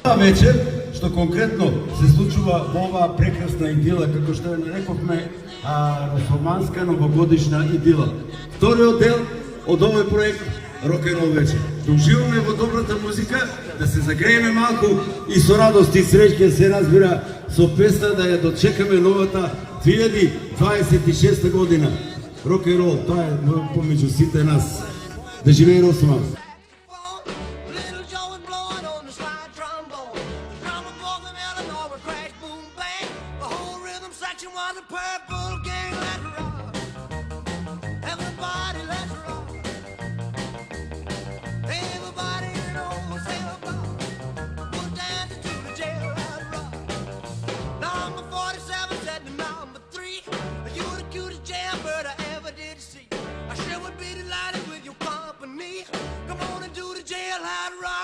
Вечер, што конкретно се случува во оваа прекрасна идила, како што ја нарековме, росоманска новогодишна идила. Вториот дел од овој проект Рок-н-рол вечер. Да уживаме во добрата музика, да се загрееме малку и со радост и среќа се разбира со песна да ја дочекаме новата 2026 година. Рок-н-рол, тоа е помеѓу сите нас. Да живее Росоман! Was a purple gang, let's rock. Everybody, let's rock. Everybody knows everybody was dancing to the jailhouse rock. Number 47 said to number 3, you the cutest jailbird I ever did see. I sure would be delighted with your company. Come on and do the jailhouse rock.